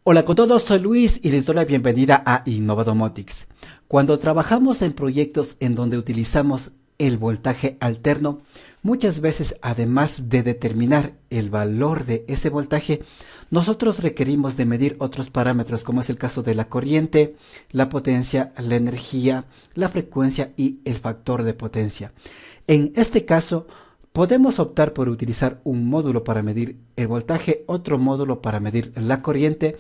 Hola con todos, soy Luis y les doy la bienvenida a Innovadomotics. Cuando trabajamos en proyectos en donde utilizamos el voltaje alterno, muchas veces además de determinar el valor de ese voltaje, nosotros requerimos de medir otros parámetros como es el caso de la corriente, la potencia, la energía, la frecuencia y el factor de potencia. En este caso, podemos optar por utilizar un módulo para medir el voltaje, otro módulo para medir la corriente,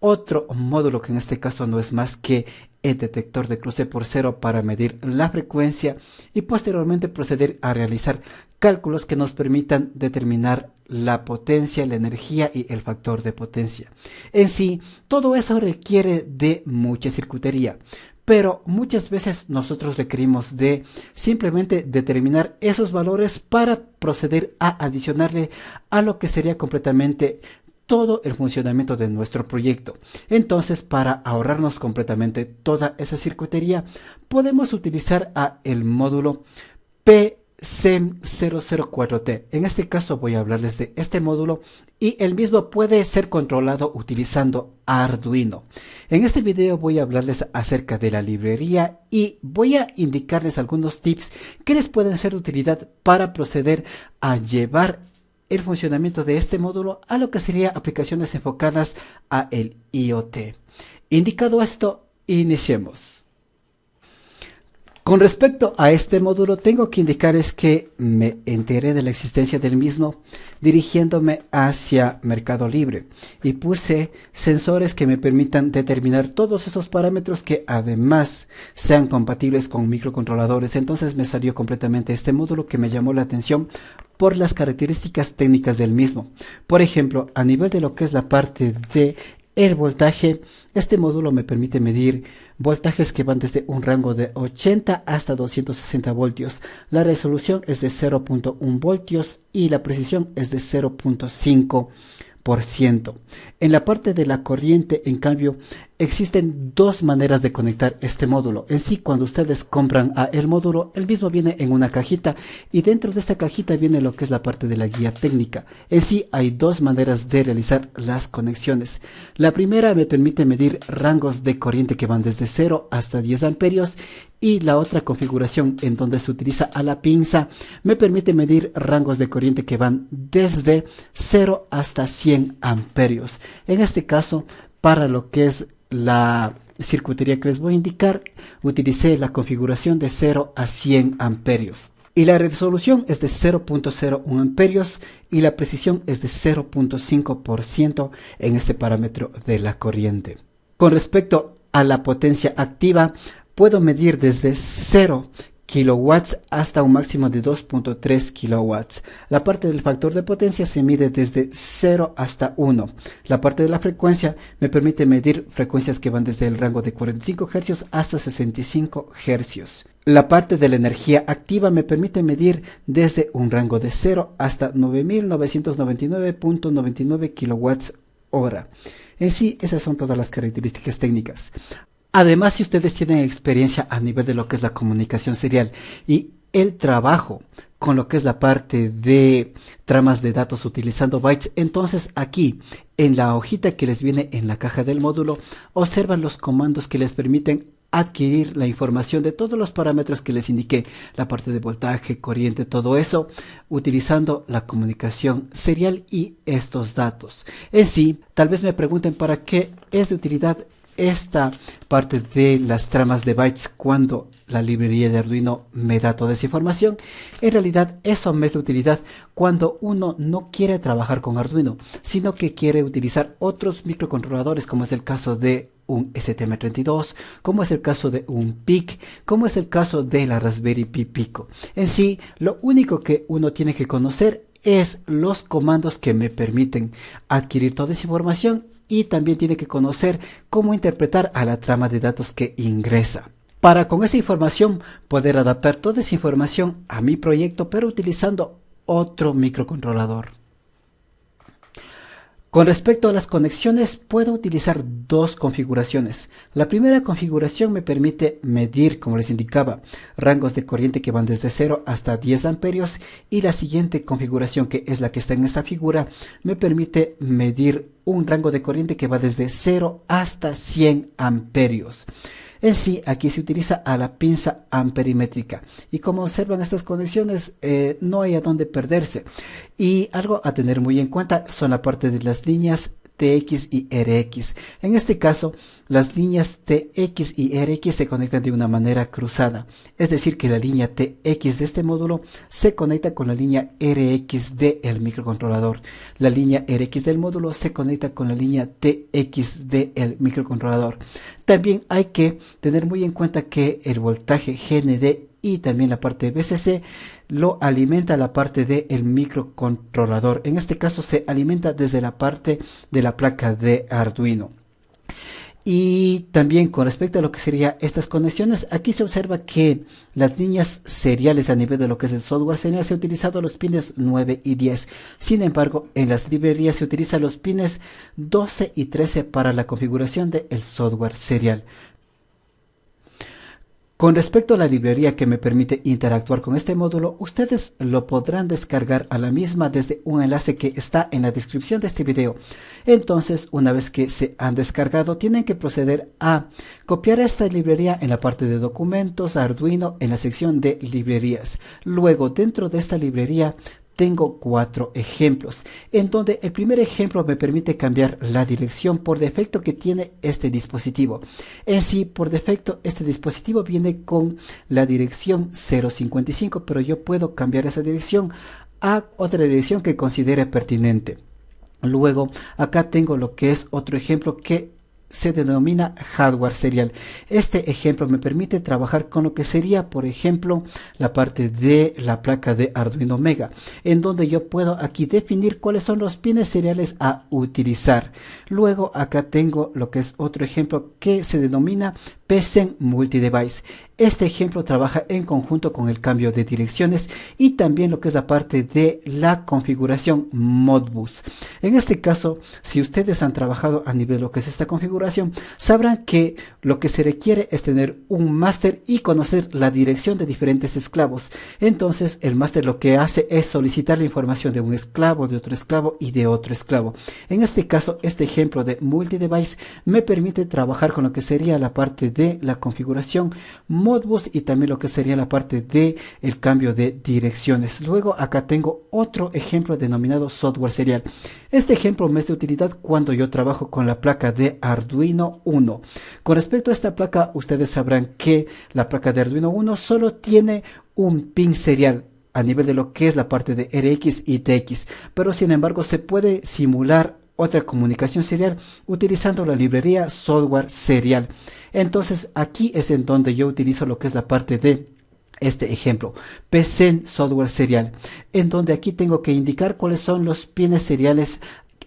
otro módulo que en este caso no es más que el detector de cruce por cero para medir la frecuencia y posteriormente proceder a realizar cálculos que nos permitan determinar la potencia, la energía y el factor de potencia. En sí, todo eso requiere de mucha circuitería. Pero muchas veces nosotros requerimos de simplemente determinar esos valores para proceder a adicionarle a lo que sería completamente todo el funcionamiento de nuestro proyecto. Entonces, para ahorrarnos completamente toda esa circuitería, podemos utilizar el módulo PCEM004T. En este caso voy a hablarles de este módulo y el mismo puede ser controlado utilizando Arduino. En este video voy a hablarles acerca de la librería y voy a indicarles algunos tips que les pueden ser de utilidad para proceder a llevar el funcionamiento de este módulo a lo que sería aplicaciones enfocadas a el IoT. Indicado esto, iniciemos. Con respecto a este módulo, tengo que indicarles que me enteré de la existencia del mismo dirigiéndome hacia Mercado Libre y puse sensores que me permitan determinar todos esos parámetros que además sean compatibles con microcontroladores. Entonces me salió completamente este módulo que me llamó la atención por las características técnicas del mismo. Por ejemplo, a nivel de lo que es la parte de el voltaje, este módulo me permite medir voltajes que van desde un rango de 80 hasta 260 voltios. La resolución es de 0.1 voltios y la precisión es de 0.5%. En la parte de la corriente, en cambio, existen dos maneras de conectar este módulo. En sí, cuando ustedes compran el módulo, el mismo viene en una cajita y dentro de esta cajita viene lo que es la parte de la guía técnica. En sí, hay dos maneras de realizar las conexiones. La primera me permite medir rangos de corriente que van desde 0 hasta 10 amperios y la otra configuración en donde se utiliza a la pinza me permite medir rangos de corriente que van desde 0 hasta 100 amperios. En este caso, para lo que es la circuitería que les voy a indicar, utilicé la configuración de 0 a 100 amperios. Y la resolución es de 0.01 amperios y la precisión es de 0.5% en este parámetro de la corriente. Con respecto a la potencia activa, puedo medir desde 0 kilowatts hasta un máximo de 2.3 kilowatts. La parte del factor de potencia se mide desde 0 hasta 1. La parte de la frecuencia me permite medir frecuencias que van desde el rango de 45 Hz hasta 65 Hz. La parte de la energía activa me permite medir desde un rango de 0 hasta 9999.99 kilowatts hora. En sí, esas son todas las características técnicas. Además, si ustedes tienen experiencia a nivel de lo que es la comunicación serial y el trabajo con lo que es la parte de tramas de datos utilizando bytes, entonces aquí en la hojita que les viene en la caja del módulo, observan los comandos que les permiten adquirir la información de todos los parámetros que les indiqué, la parte de voltaje, corriente, todo eso, utilizando la comunicación serial y estos datos. En sí, tal vez me pregunten para qué es de utilidad esta parte de las tramas de bytes cuando la librería de Arduino me da toda esa información. En realidad eso me es de utilidad cuando uno no quiere trabajar con Arduino, sino que quiere utilizar otros microcontroladores, como es el caso de un STM32, como es el caso de un PIC, como es el caso de la Raspberry Pi Pico. En sí, lo único que uno tiene que conocer es los comandos que me permiten adquirir toda esa información y también tiene que conocer cómo interpretar a la trama de datos que ingresa. Para con esa información poder adaptar toda esa información a mi proyecto, pero utilizando otro microcontrolador. Con respecto a las conexiones, puedo utilizar dos configuraciones. La primera configuración me permite medir, como les indicaba, rangos de corriente que van desde 0 hasta 10 amperios, y la siguiente configuración, que es la que está en esta figura, me permite medir un rango de corriente que va desde 0 hasta 100 amperios. En sí, aquí se utiliza a la pinza amperimétrica, y como observan estas conexiones, no hay a dónde perderse. Y algo a tener muy en cuenta son la parte de las líneas TX y RX. En este caso, las líneas TX y RX se conectan de una manera cruzada, es decir, que la línea TX de este módulo se conecta con la línea RX del microcontrolador. La línea RX del módulo se conecta con la línea TX del microcontrolador. También hay que tener muy en cuenta que el voltaje GND y también la parte VCC lo alimenta la parte del microcontrolador. En este caso se alimenta desde la parte de la placa de Arduino. Y también con respecto a lo que serían estas conexiones, aquí se observa que las líneas seriales a nivel de lo que es el software serial se han utilizado los pines 9 y 10. Sin embargo, en las librerías se utilizan los pines 12 y 13 para la configuración del software serial. Con respecto a la librería que me permite interactuar con este módulo, ustedes lo podrán descargar a la misma desde un enlace que está en la descripción de este video. Entonces, una vez que se han descargado, tienen que proceder a copiar esta librería en la parte de documentos, Arduino, en la sección de librerías. Luego, dentro de esta librería, tengo 4 ejemplos, en donde el primer ejemplo me permite cambiar la dirección por defecto que tiene este dispositivo. En sí, por defecto, este dispositivo viene con la dirección 055, pero yo puedo cambiar esa dirección a otra dirección que considere pertinente. Luego, acá tengo lo que es otro ejemplo que se denomina hardware serial. Este ejemplo me permite trabajar con lo que sería, por ejemplo, la parte de la placa de Arduino Mega, en donde yo puedo aquí definir cuáles son los pines seriales a utilizar. Luego acá tengo lo que es otro ejemplo que se denomina PCen Multidevice. Este ejemplo trabaja en conjunto con el cambio de direcciones y también lo que es la parte de la configuración Modbus. En este caso, si ustedes han trabajado a nivel de lo que es esta configuración, sabrán que lo que se requiere es tener un máster y conocer la dirección de diferentes esclavos. Entonces, el máster lo que hace es solicitar la información de un esclavo, de otro esclavo y de otro esclavo. En este caso, este ejemplo de Multidevice me permite trabajar con lo que sería la parte de la configuración Modbus y también lo que sería la parte de el cambio de direcciones. Luego acá tengo otro ejemplo denominado software serial. Este ejemplo me es de utilidad cuando yo trabajo con la placa de Arduino Uno. Con respecto a esta placa, ustedes sabrán que la placa de Arduino Uno solo tiene un pin serial a nivel de lo que es la parte de RX y TX, pero sin embargo se puede simular otra comunicación serial utilizando la librería software serial. Entonces aquí es en donde yo utilizo lo que es la parte de este ejemplo, PCen software serial, en donde aquí tengo que indicar cuáles son los pines seriales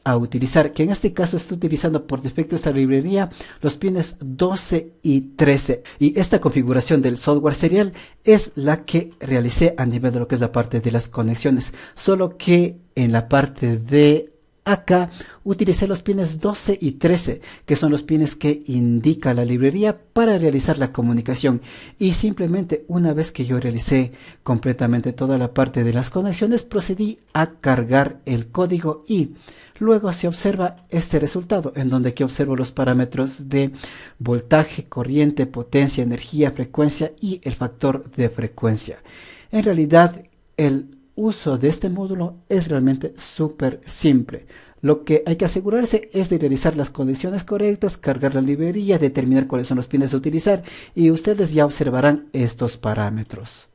a utilizar, que en este caso está utilizando por defecto esta librería los pines 12 y 13, y esta configuración del software serial es la que realicé a nivel de lo que es la parte de las conexiones, solo que en la parte de acá utilicé los pines 12 y 13, que son los pines que indica la librería para realizar la comunicación. Y simplemente una vez que yo realicé completamente toda la parte de las conexiones, procedí a cargar el código y luego se observa este resultado, en donde aquí observo los parámetros de voltaje, corriente, potencia, energía, frecuencia y el factor de frecuencia. En realidad, el uso de este módulo es realmente súper simple. Lo que hay que asegurarse es de realizar las conexiones correctas, cargar la librería, determinar cuáles son los pines a utilizar y ustedes ya observarán estos parámetros.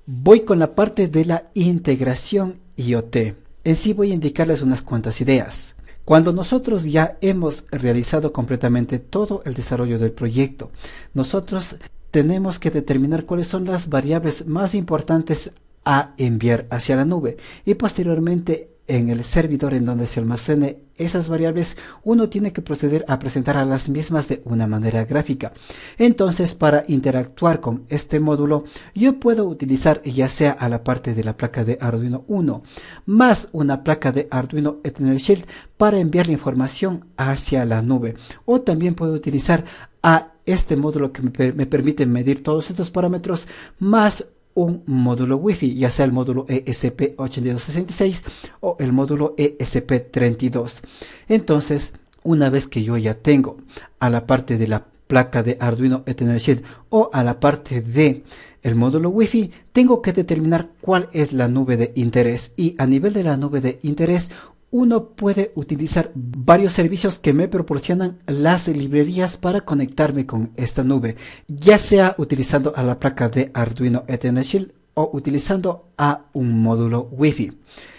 Voy con la parte de la integración IoT. En sí voy a indicarles unas cuantas ideas. Cuando nosotros ya hemos realizado completamente todo el desarrollo del proyecto, nosotros tenemos que determinar cuáles son las variables más importantes a enviar hacia la nube y posteriormente en el servidor en donde se almacene esas variables, uno tiene que proceder a presentar a las mismas de una manera gráfica. Entonces, para interactuar con este módulo, yo puedo utilizar ya sea a la parte de la placa de Arduino Uno más una placa de Arduino Ethernet para enviar la información hacia la nube, o también puedo utilizar a este módulo que me permite medir todos estos parámetros más un módulo Wi-Fi, ya sea el módulo ESP8266 o el módulo ESP32. Entonces, una vez que yo ya tengo a la parte de la placa de Arduino Ethernet o a la parte de el módulo Wi-Fi, tengo que determinar cuál es la nube de interés, y a nivel de la nube de interés uno puede utilizar varios servicios que me proporcionan las librerías para conectarme con esta nube, ya sea utilizando a la placa de Arduino Ethernet o utilizando a un módulo Wi-Fi.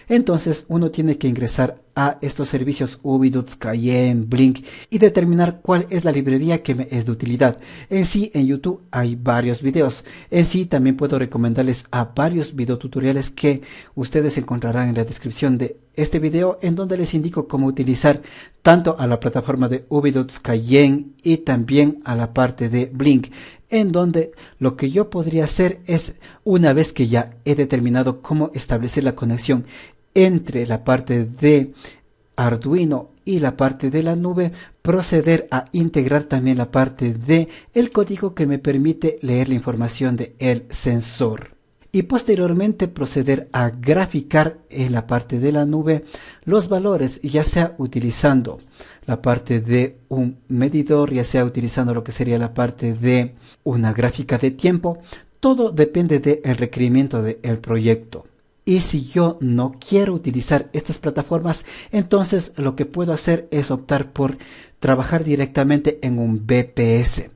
Entonces uno tiene que ingresar a estos servicios Ubidux, Cayenne, Blink y determinar cuál es la librería que me es de utilidad. En sí, en YouTube hay varios videos. En sí, también puedo recomendarles a varios videotutoriales que ustedes encontrarán en la descripción de este video, en donde les indico cómo utilizar tanto a la plataforma de Ubidux, Cayenne y también a la parte de Blink, en donde lo que yo podría hacer es, una vez que ya he determinado cómo establecer la conexión entre la parte de Arduino y la parte de la nube, proceder a integrar también la parte de el código que me permite leer la información de el sensor, y posteriormente proceder a graficar en la parte de la nube los valores, ya sea utilizando la parte de un medidor, ya sea utilizando lo que sería la parte de una gráfica de tiempo. Todo depende del requerimiento del proyecto. Y si yo no quiero utilizar estas plataformas, entonces lo que puedo hacer es optar por trabajar directamente en un VPS.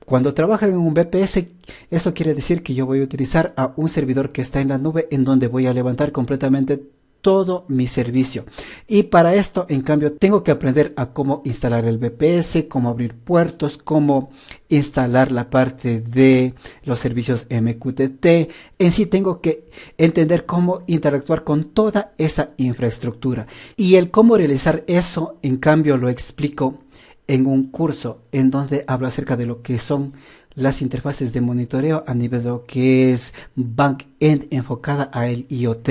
Cuando trabajan en un VPS, eso quiere decir que yo voy a utilizar a un servidor que está en la nube, en donde voy a levantar completamente todo mi servicio. Y para esto, en cambio, tengo que aprender a cómo instalar el VPS, cómo abrir puertos, cómo instalar la parte de los servicios MQTT. En sí tengo que entender cómo interactuar con toda esa infraestructura. Y el cómo realizar eso, en cambio, lo explico en un curso en donde hablo acerca de lo que son las interfaces de monitoreo a nivel de lo que es back-end enfocada a el IoT.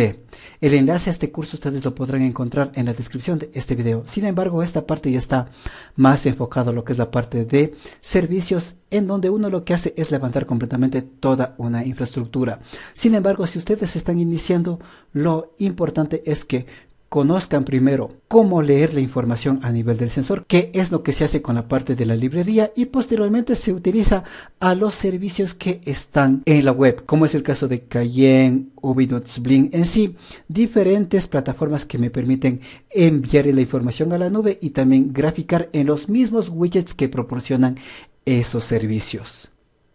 El enlace a este curso ustedes lo podrán encontrar en la descripción de este video. Sin embargo, esta parte ya está más enfocado a lo que es la parte de servicios, en donde uno lo que hace es levantar completamente toda una infraestructura. Sin embargo, si ustedes están iniciando, lo importante es que conozcan primero cómo leer la información a nivel del sensor, qué es lo que se hace con la parte de la librería, y posteriormente se utiliza a los servicios que están en la web, como es el caso de Cayenne, Ubidux, Blink, en sí, diferentes plataformas que me permiten enviar la información a la nube y también graficar en los mismos widgets que proporcionan esos servicios.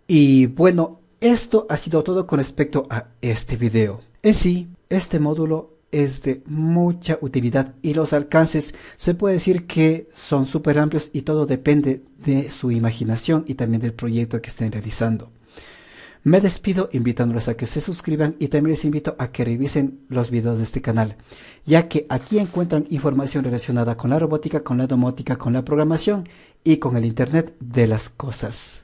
Y bueno, esto ha sido todo con respecto a este video. En sí, este módulo es de mucha utilidad y los alcances se puede decir que son súper amplios, y todo depende de su imaginación y también del proyecto que estén realizando. Me despido invitándoles a que se suscriban, y también les invito a que revisen los videos de este canal, ya que aquí encuentran información relacionada con la robótica, con la domótica, con la programación y con el Internet de las cosas.